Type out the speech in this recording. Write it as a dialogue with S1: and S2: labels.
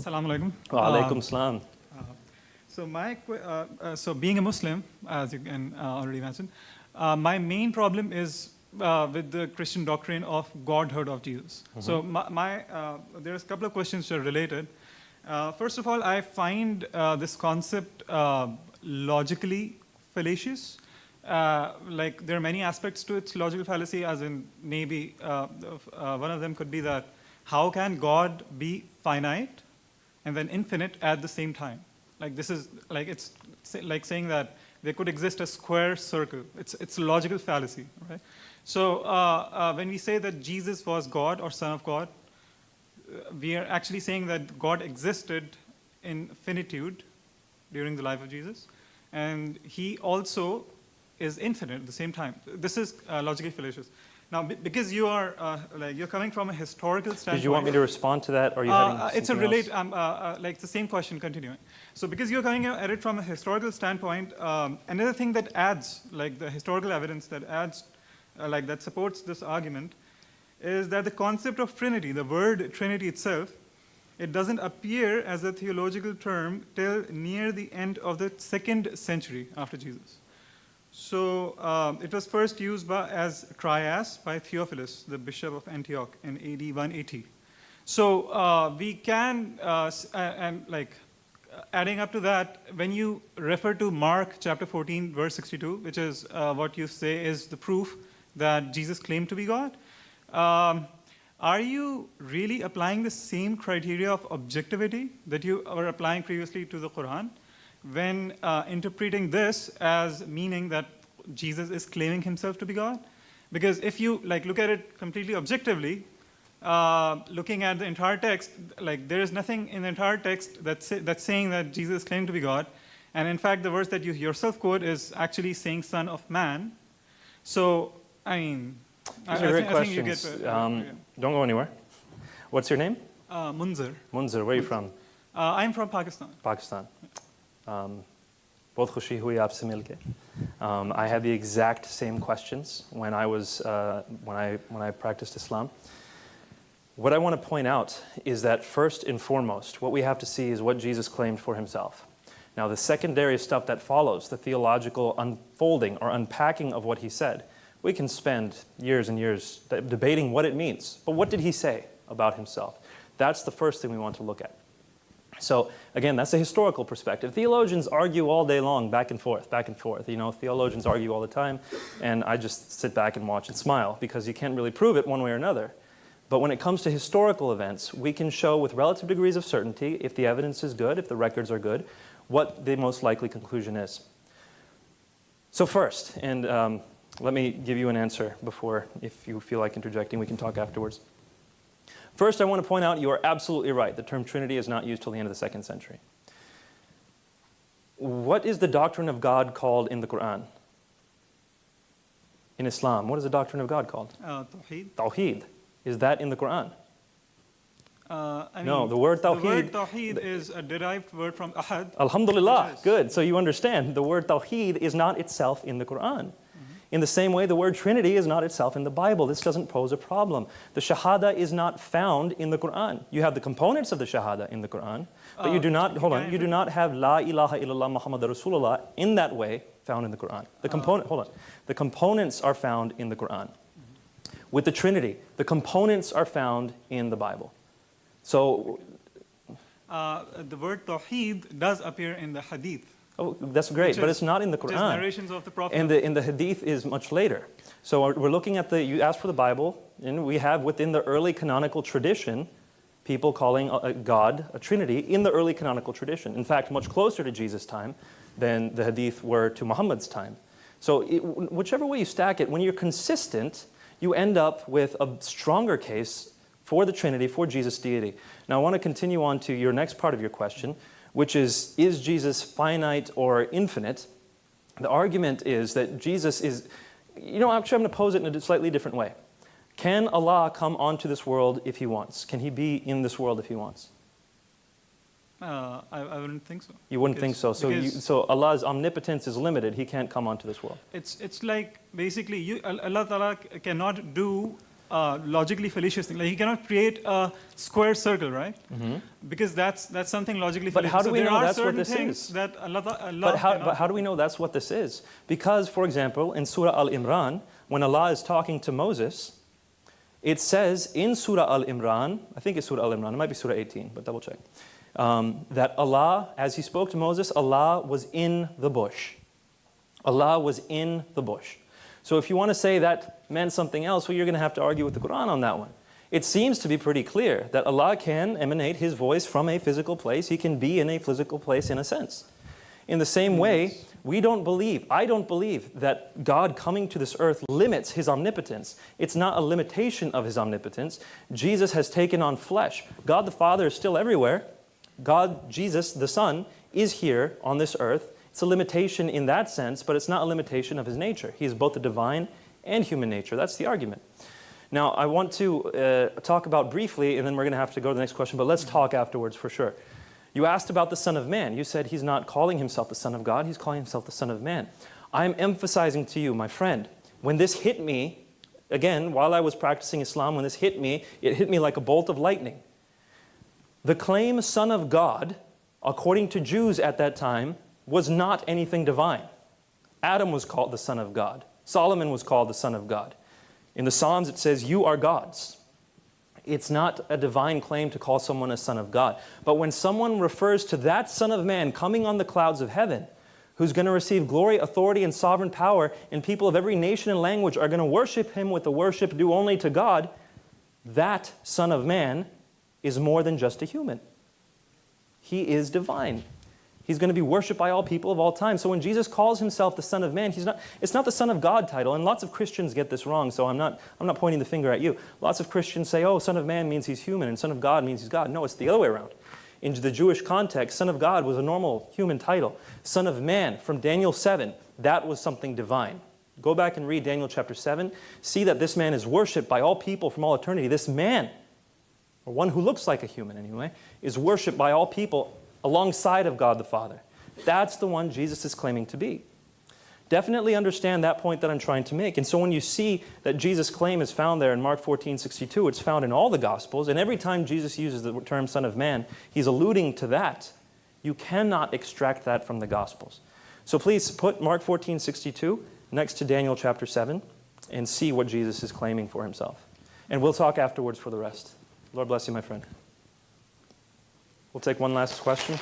S1: Assalamu alaikum.
S2: Wa alaikum salam.
S1: So being a Muslim, as you can already imagine, my main problem is with the Christian doctrine of Godhood of Jesus. So there's a couple of questions that are related. First of all, I find this concept logically fallacious. Like there are many aspects to its logical fallacy, as in maybe one of them could be that how can God be finite and then infinite at the same time? Like this is like it's like saying that there could exist a square circle. It's a logical fallacy, right? So when we say that Jesus was God or Son of God, we are actually saying that God existed in finitude during the life of Jesus, and He also is infinite at the same time. This is logically fallacious. Now, because you are you're coming from a historical standpoint.
S2: Did you want me to respond to that, or are you having
S1: it's a
S2: something
S1: relate.
S2: else?
S1: Like the same question continuing. So, because you're coming at it from a historical standpoint, another thing that adds, like the historical evidence that adds, like that supports this argument, is that the concept of Trinity, the word Trinity itself, it doesn't appear as a theological term till near the end of the 2nd century after Jesus. So it was first used as trias by Theophilus, the bishop of Antioch, in AD 180. So we can, and like adding up to that, when you refer to Mark chapter 14, verse 62, which is what you say is the proof that Jesus claimed to be God, are you really applying the same criteria of objectivity that you were applying previously to the Quran when interpreting this as meaning that Jesus is claiming himself to be God? Because if you like look at it completely objectively, looking at the entire text, like there is nothing in the entire text that's saying that Jesus is claiming to be God. And in fact, the verse that you yourself quote is actually saying Son of Man. So, I mean,
S2: These are great questions. Don't go anywhere. What's your name?
S1: Munzir.
S2: Munzir, where are you from?
S1: I'm from Pakistan.
S2: Pakistan. Both khushi hui aapse milke. I had the exact same questions when I was when I practiced Islam. What I want to point out is that first and foremost, what we have to see is what Jesus claimed for himself. Now, the secondary stuff that follows, the theological unfolding or unpacking of what he said, we can spend years and years debating what it means. But what did he say about himself? That's the first thing we want to look at. So again, that's a historical perspective. Theologians argue all day long, back and forth, back and forth. You know, theologians argue all the time, and I just sit back and watch and smile because you can't really prove it one way or another. But when it comes to historical events, we can show with relative degrees of certainty, if the evidence is good, if the records are good, what the most likely conclusion is. So first, and let me give you an answer before, if you feel like interjecting, we can talk afterwards. First, I want to point out you are absolutely right. The term Trinity is not used till the end of the 2nd century. What is the doctrine of God called in the Quran? In Islam, what is the doctrine of God called?
S1: Tawheed.
S2: Tawheed. Is that in the Quran?
S1: No,
S2: the word Tawheed.
S1: The word Tawheed is a derived word from Ahad.
S2: Alhamdulillah, good. So you understand, the word Tawheed is not itself in the Quran. In the same way, the word Trinity is not itself in the Bible. This doesn't pose a problem. The Shahada is not found in the Quran. You have the components of the Shahada in the Quran, but you do not, hold on, you do not have La ilaha illallah Muhammad Rasulullah in that way found in the Quran. The the components are found in the Quran. With the Trinity, the components are found in the Bible. So,
S1: the word Tawheed does appear in the Hadith.
S2: Oh, that's great, but it's not in the Quran.
S1: Just narrations of the Prophet.
S2: And the Hadith is much later. So we're looking at you asked for the Bible, and we have within the early canonical tradition, people calling a God a Trinity in the early canonical tradition. In fact, much closer to Jesus' time than the Hadith were to Muhammad's time. So whichever way you stack it, when you're consistent, you end up with a stronger case for the Trinity, for Jesus' deity. Now I want to continue on to your next part of your question, which is Jesus finite or infinite? The argument is that Jesus is, you know, actually I'm going to pose it in a slightly different way. Can Allah come onto this world if He wants? Can He be in this world if He wants?
S1: I wouldn't think so.
S2: You wouldn't think so. So Allah's omnipotence is limited. He can't come onto this world.
S1: It's like basically Allah Ta'ala cannot do logically fallacious thing. Like he cannot create a square circle, right? Because that's something logically
S2: But
S1: fallacious.
S2: how do
S1: So
S2: we
S1: there
S2: know
S1: are
S2: that's what
S1: certain
S2: this
S1: things
S2: is?
S1: that Allah
S2: But
S1: cannot
S2: how do we know that's what this is? Because, for example, in Surah Al-Imran, when Allah is talking to Moses, it says in Surah Al-Imran, I think it's Surah Al-Imran, it might be Surah 18, but double check, that Allah, as he spoke to Moses, Allah was in the bush. Allah was in the bush. So if you want to say that meant something else, well, you're going to have to argue with the Quran on that one. It seems to be pretty clear that Allah can emanate His voice from a physical place. He can be in a physical place in a sense. In the same way, I don't believe that God coming to this earth limits His omnipotence. It's not a limitation of His omnipotence. Jesus has taken on flesh. God the Father is still everywhere. God, Jesus, the Son, is here on this earth. It's a limitation in that sense, but it's not a limitation of His nature. He is both the divine and human nature. That's the argument. Now, I want to talk about briefly, and then we're going to have to go to the next question, but let's talk afterwards for sure. You asked about the Son of Man. You said He's not calling Himself the Son of God, He's calling Himself the Son of Man. I'm emphasizing to you, my friend, when this hit me, again, while I was practicing Islam, when this hit me, it hit me like a bolt of lightning. The claim Son of God, according to Jews at that time, was not anything divine. Adam was called the Son of God. Solomon was called the Son of God. In the Psalms it says, you are gods. It's not a divine claim to call someone a son of God. But when someone refers to that Son of Man coming on the clouds of heaven, who's going to receive glory, authority, and sovereign power, and people of every nation and language are going to worship Him with the worship due only to God, that Son of Man is more than just a human. He is divine. He's going to be worshipped by all people of all time. So when Jesus calls Himself the Son of Man, it's not the Son of God title. And lots of Christians get this wrong, so I'm not pointing the finger at you. Lots of Christians say, oh, Son of Man means He's human, and Son of God means He's God. No, it's the other way around. In the Jewish context, Son of God was a normal human title. Son of Man, from Daniel 7, that was something divine. Go back and read Daniel chapter 7. See that this man is worshipped by all people from all eternity. This man, or one who looks like a human anyway, is worshipped by all people alongside of God the Father. That's the one Jesus is claiming to be. Definitely understand that point that I'm trying to make. And so when you see that Jesus' claim is found there in Mark 14:62, it's found in all the Gospels, and every time Jesus uses the term Son of Man, He's alluding to that. You cannot extract that from the Gospels. So please put Mark 14:62 next to Daniel chapter 7 and see what Jesus is claiming for Himself. And we'll talk afterwards for the rest. Lord bless you, my friend. We'll take one last question.